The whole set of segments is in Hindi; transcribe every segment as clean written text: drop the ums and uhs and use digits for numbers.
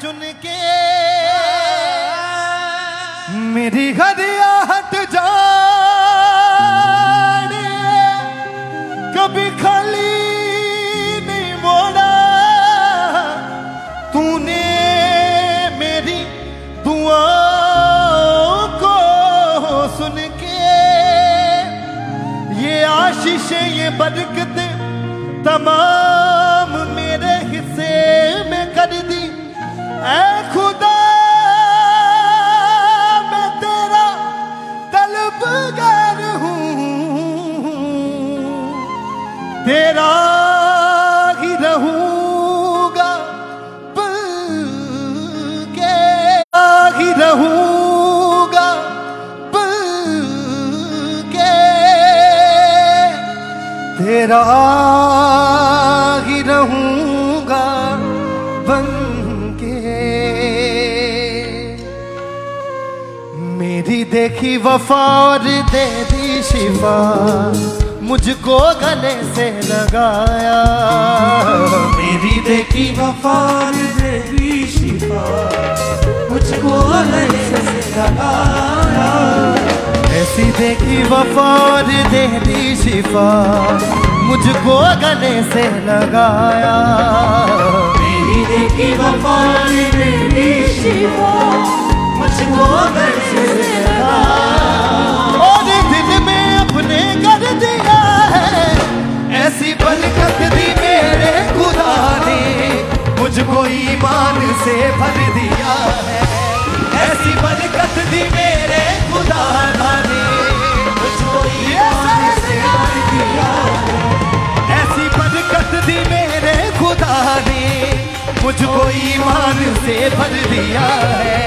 चुन के मेरी हदिया हट जाने कभी खाली नहीं मोड़ा तूने मेरी दुआओं को सुन के ये आशीषें ये बरकतें तमाम मेरे हिस्से में कर दी। ऐ खुदा मैं तेरा तलबगार हूँ, तेरा ही रहूंगा पल के ही रहूंगा पल के तेरा ही रहूंगा बन के। मेरी देखी वफा और दे दी शिफा मुझको गले से लगाया। मेरी देखी वफा और दे दी शिफा मुझको गले से लगाया। ऐसी देखी वफा और दे दी शिफा मुझको गले से लगाया। मेरी देखी वफा और दे दी शिफा मुझको गले से लगाया। और दिल में अपने कर दिया है ऐसी बरकत दी मेरे खुदा ने मुझको ईमान से भर दिया है। ऐसी बरकत दी मेरे खुदा ने मुझको ईमान से भर दिया है। ऐसी बरकत दी मेरे खुदा ने मुझको ईमान से भर दिया है।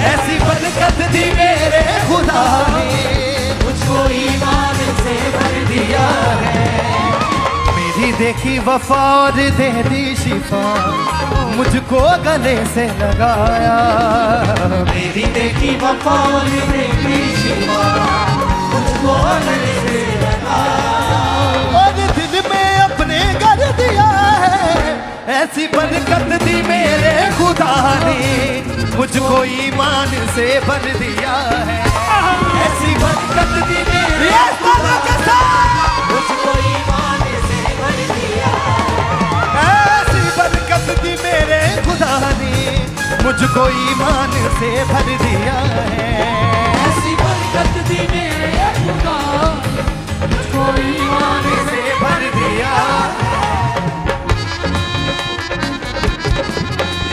ऐसी बरकत दी मेरे खुदा ने मुझको ईमान से भर दिया है। मेरी देखी वफा और दे दी शिफा मुझको गले से लगाया। मेरी देखी वफा और दे दी शिफा मुझको गले से लगाया। और दिल में अपने कर दिया है ऐसी बरकत दी मेरे खुदा ने मुझको ईमान से भर दिया है। ऐसी बरकत दी मेरे खुदा ने मुझको ईमान से भर दिया है। ऐसी बरकत दी मेरे खुदा ने मुझको ईमान से भर दिया है। ऐसी बरकत दी मेरे खुदा मुझको ईमान से भर दिया।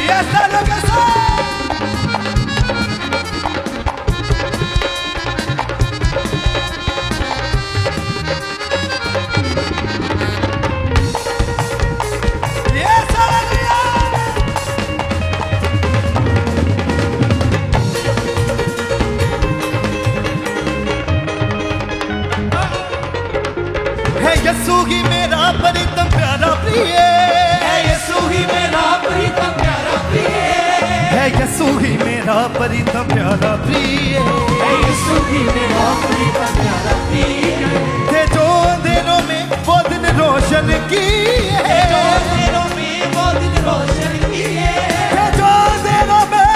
ये सालों के साथ यीशु ही मेरा परितम प्यारा प्रिय है। यीशु ही मेरा परितम प्यारा प्रिय है। यीशु ही मेरा परितम प्यारा प्रिय है। यीशु ही मेरा परितम प्यारा प्रिय थे जो अंधेरों में वो दिन रोशन किए। जो अंधेरों में वो दिन रोशन किए। थे जो अंधेरों में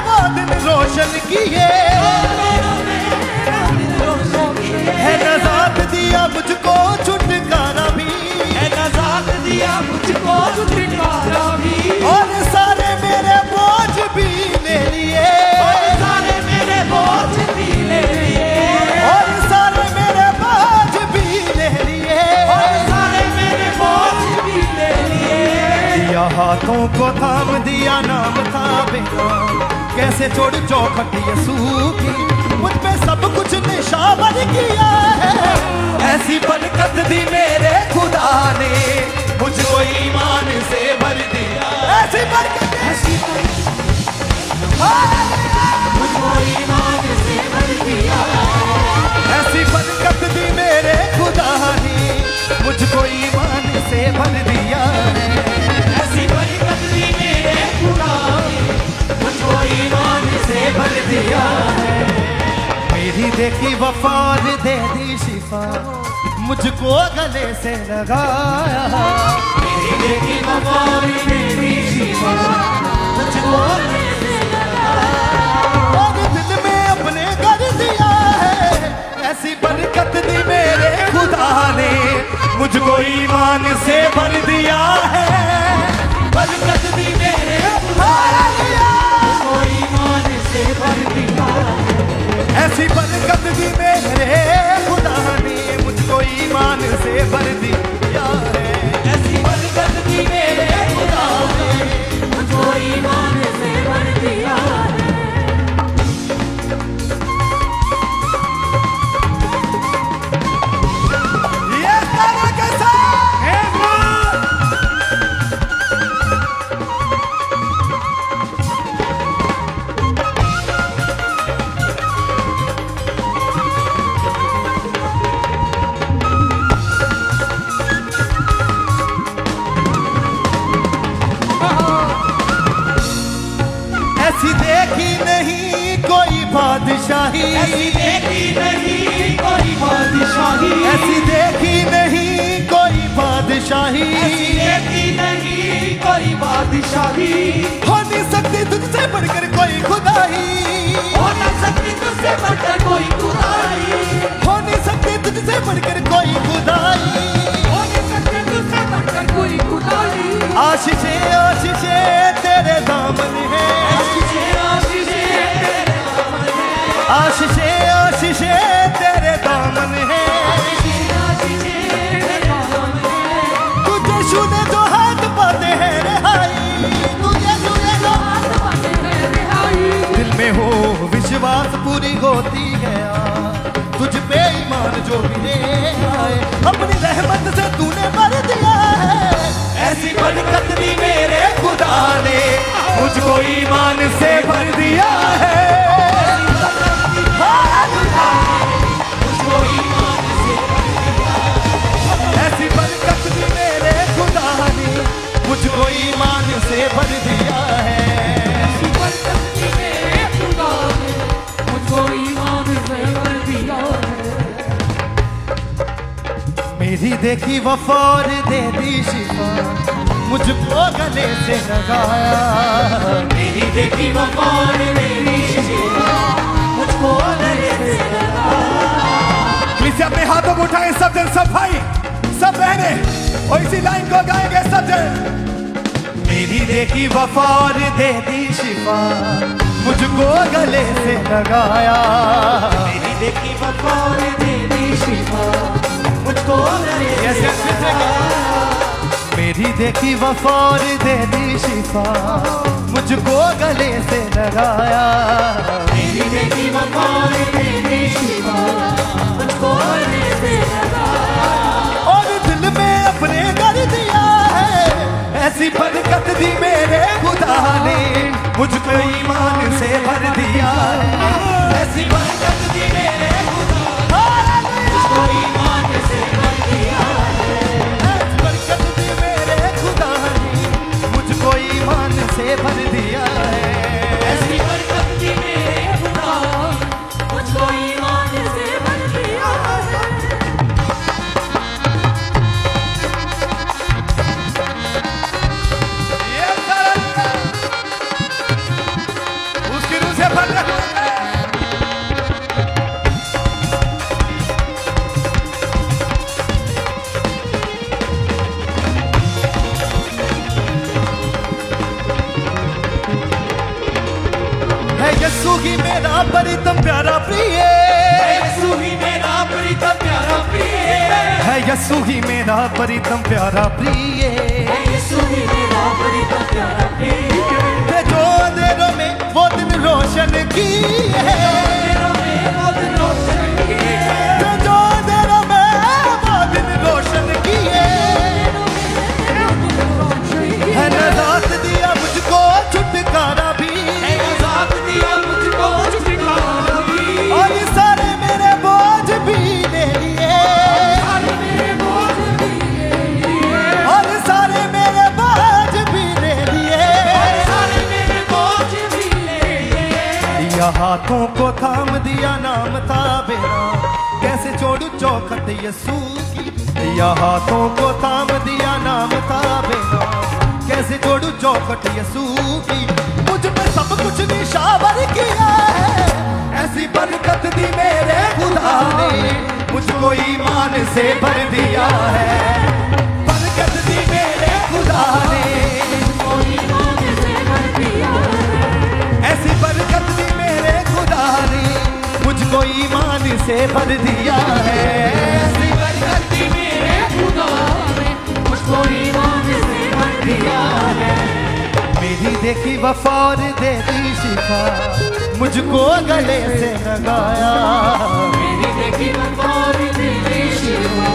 वो दिन रोशन किए। है नजात दिया मुझको छुटकारा भी। है नजात दिया मुझको छुटकारा भी। और सारे मेरे बोझ भी ले लिए। और सारे मेरे बोझ भी ले लिए। और सारे मेरे बोझ भी ले लिए। और सारे मेरे बोझ भी ले लिए। दिया हाथों को थाम दिया नाम था बेनाम कैसे छोड़ चौखट यीशु की मुझ पे सब कुछ निशावर किया है। ऐसी बरकत दी मेरे खुदा ने मुझको ईमान से भर दिया। ऐसी बरकत मुझको ईमान से भर दिया। ऐसी बरकत दी मेरे खुदा ने मुझको ईमान से भर दिया है। ऐसी बरकत दी मेरे खुदा ने मुझको ईमान से भर दिया है। मेरी देखी वफा और दे दी शिफा मुझको गले से लगाया। मेरी देखी वफा और दे दी शिफा मुझको मुझको ईमान से भर दिया है। बरकत दी मेरे खुदा ने मुझको ईमान से भर दिया है। ऐसी बरकत दी मेरे खुदा ने मुझको ईमान से भर दिया है। ऐसी बरकत दी मेरे खुदा ने मुझको ईमान से भर दिया है। ये तारा कैसा है ऐसी देखी नहीं कोई बादशाही, ऐसी देखी नहीं कोई बादशाही, ऐसी देखी नहीं कोई बादशाही, ऐसी देखी नहीं कोई बादशाही। हो नहीं सकती तुझसे बढ़कर कोई खुदाई, हो न सकती तुझसे बढ़कर कोई खुदाई, हो नहीं सकती तुझसे बढ़कर कोई खुदाई। हो न सकती तुझसे बढ़कर कोई खुदाई। आशीषे आशीषे तेरे दामन है, आशीषे आशीषे तेरे दामन है, आशीषे आशीषे तेरे दामन है। आशीषे आशीषे तेरे दामन है। तुझे छूने जो हाथ पाते हैं रिहाई, तुझे छूने जो हाथ पाते हैं रिहाई। दिल में हो विश्वास पूरी होती है। तुझ पे ईमान जो भी आए अपनी रहमत से तूने भर दिया है। ऐसी बरकत दी मेरे खुदा ने मुझको ईमान से भर दिया है। मुझको ईमान से ऐसी बरकत भी मेरे खुदा ने मुझको ईमान से भर दिया है। ऐसी बरकत दी मेरे खुदा ने मुझको ईमान से भर दिया है। मेरी देखी वफार दे दी शिफा, मुझको गले से लगाया। मेरी देखी वफार मेरी शिफा मुझको गले से लगाया। प्लीज अपने हाथों को उठाएं सब जन, सब भाई, सब बहने, और इसी लाइन को गाएंगे सब जन। मेरी देखी वफार दे दी शिफा, मुझको गले से लगाया। मेरी देखी वफार मेरी शिफा मुझको गले से लगाया। मेरी देखी वफार दे दी शिफा, मुझको गले से लगाया। मेरी देखी वफार मेरी शिफा मुझको गले से लगाया। और दिल में अपने कर दिया है। ऐसी बरकत दी मेरे खुदा ने मुझको ईमान से भर दिया है। ऐसी बरकत दी मेरे खुदा ने मुझको ईमान से भर दिया है। ऐसी बरकत दी मेरे खुदा ने मुझको ईमान से भर दिया है। ऐसी बरकत दी मेरे खुदा मुझको ईमान से भर दिया है। ये सारा उसकी रूह से भर दिया। है यीशु ही मेरा परितम प्यारा प्रिय, यीशु ही मेरा प्रीतम प्यारा प्रिय, है यीशु ही मेरा परितम प्यारा प्रिय। यीशु ही मेरा प्रीतम प्यारा प्रिय। ते जो अंधेरों में वो दिन रोशन की है, तेरों में वो दिन रोशन किए, ते जो अंधेरों में वो दिन रोशन की है। है नजात दिया मुझको छुटकारा भी, आजाद दिया मुझको छुटकारा भी। और ये सारे मेरे बोझ भी ले लिए, सारे मेरे बोझ भी ले लिए, और सारे मेरे बोझ भी ले लिए। सारे मेरे बोझ भी ले लिए। या हाथों को थाम दिया नाम था बेरा, कैसे छोड़ू चौखट यीशु की। या हाथों को थाम दिया नाम था बेरा, कैसे छोड़ू चौखट यीशु की। मुझ पे सब कुछ निशावर किया है। ऐसी बरकत दी मेरे खुदा ने मुझको ईमान से भर दिया है। बरकत दी मेरे खुदा ने, मुझको ईमान से भर दिया है। ऐसी बरकत दी मेरे खुदा ने, मुझको ईमान से भर दिया है। ऐसी बरकत दी मेरे खुदा ने, मुझको ईमान से भर दिया है। मेरी देखी वफा और दे दी शिफा, मुझको गले से लगाया। मेरी देखी वफा और दे दी शिफा,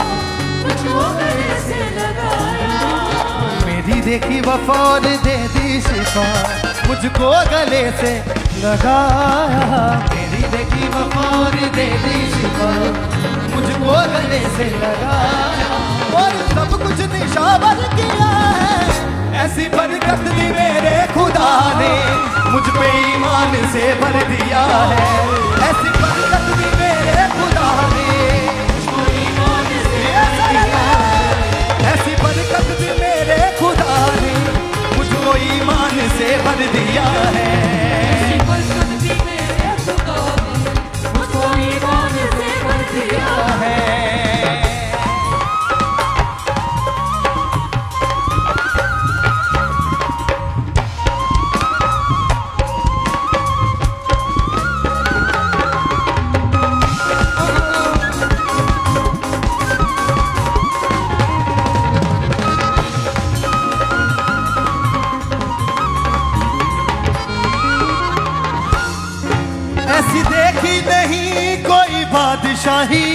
मुझको गले से लगाया। मेरी देखी वफा और दे दी शिफा, मुझको गले से लगाया। मेरी देखी वफा और दे दी शिफा, मुझको गले से लगाया। और सब कुछ निशावर किया है। ऐसी बरकत दी मेरे खुदा ने, मुझ पे ईमान से भर दिया है। ऐसी बरकत दी मेरे खुदा ने, मुझको ईमान से भर दिया है। ऐसी बरकत दी मेरे खुदा ने, मुझको ईमान से भर दिया है। ऐसी बरकत दी मेरे खुदा ने, मुझको ईमान से भर दिया है। ऐसी देखी नहीं कोई बादशाही,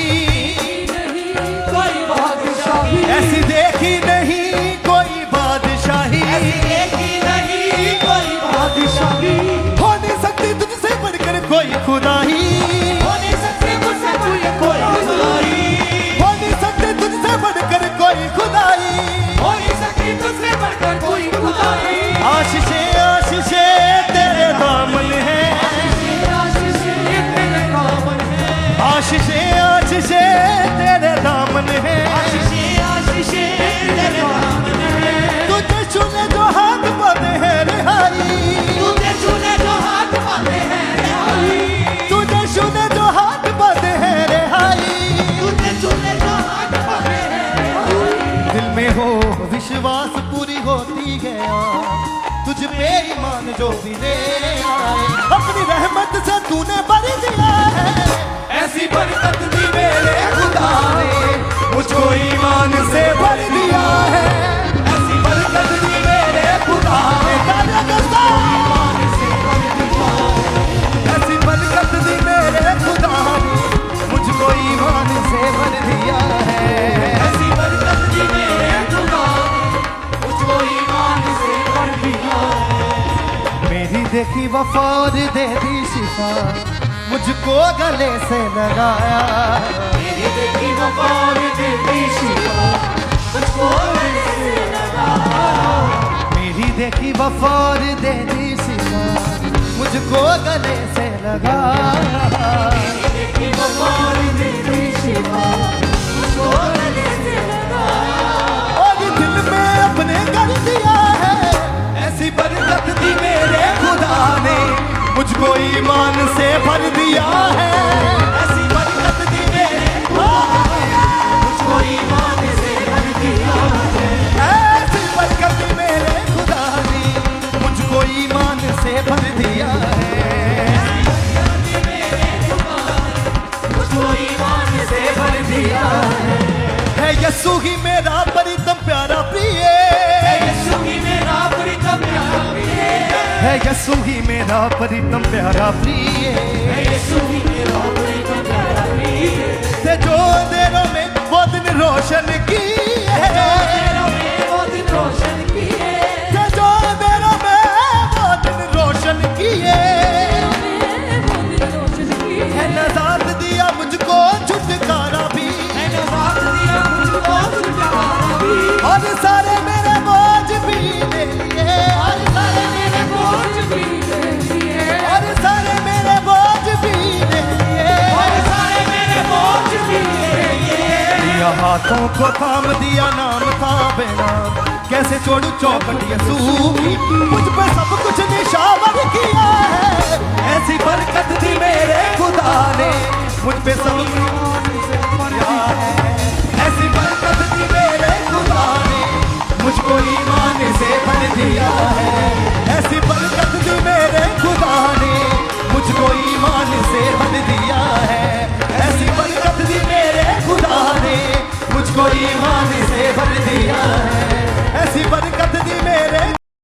कोई बादशाही, ऐसी देखी नहीं कोई बादशाही, ऐसी देखी नहीं कोई बादशाही। हो नहीं सकती तुझसे बढ़कर कोई खुदाई, हो नहीं सकती मुझसे कोई खुदाई, हो नहीं सकती तुझसे बढ़कर कोई खुदाई। हो नहीं सकती तुझसे बढ़कर कोई खुदाई। आशीषे आशीषे तेरे दामन है, आशीषें तेरे दामन है, आशीषे आशीषे तेरे दामन है। आशीषें तेरे दामन है। तुझे छूने जो हाथ पाते हैं रिहाई, तुझे छूने जो हाथ पाते हैं रिहाई, तुझे छूने जो हाथ पाते हैं रिहाई। तुझे छूने जो हाथ पाते हैं रिहाई। दिल में हो विश्वास पूरी होती गया, तुझ पे ईमान जो भी ले आए। अपनी रहमत से तूने भर दिया है। ऐसी बरकत दी मेरे खुदा ने, मुझको ईमान से भर दिया है। ऐसी बरकत दी मेरे खुदा ने, ईमान से भर दिया है। ऐसी बरकत दी मेरे खुदा ने, मुझको ईमान से भर दिया है। ऐसी बरकत दी मेरे खुदा ने, मुझको ईमान से भर दिया है। मेरी देखी वफा और दे दी शिफा, मुझको गले से लगाया। मेरी देखी वफा और दे दी शिफा, मुझको गले से लगाया। मेरी देखी वफा और दे दी शिफा, मुझको गले से लगाया। मेरी देखी वफा और दे दी शिफा, मुझको गले से लगाया। और दिल में अपने कर दिया है। ऐसी बरकत दी मेरे खुदा ने, मुझको ईमान से भर दिया है। ऐसी बरकत दी मेरे खुदा ने, मुझको ईमान से भर दिया है। ऐसी बरकत दी मेरे खुदा ने, मुझको ईमान से भर दिया है। मुझको ईमान से भर दिया है यीशु ही मेरा परितम प्यारा प्रिय, है। यीशु ही मेरा प्रीतम प्यारा प्रिय, है यीशु ही मेरा परितम प्यारा प्रिय। है यीशु ही मेरा प्रीतम प्यारा प्रिय। से जो अंधेरों में वो दिन रोशन किए, तेरों में वो दिन रोशन किए, से जो अंधेरों में वो दिन रोशन किए। वो दिन रोशन किए। है नजात दिया मुझको छुटकारा भी, है नजात दिया मुझको छुटकारा भी, और सारे मेरे बोझ भी ले लिए, और सारे मेरे बोझ भी ले लिए, और सारे मेरे बोझ भी ले लिए। और सारे मेरे बोझ भी ले लिए। दिया हाथों को थाम दिया, नाम था बेनाम, कैसे छोड़ू चौखट यीशु की। मुझ पे सब कुछ निशावर किया है। ऐसी बरकत दी मेरे खुदा ने, मुझ पे सब है। ऐसी बरकत दी मेरे खुदा ने मुझको ईमान से भर दिया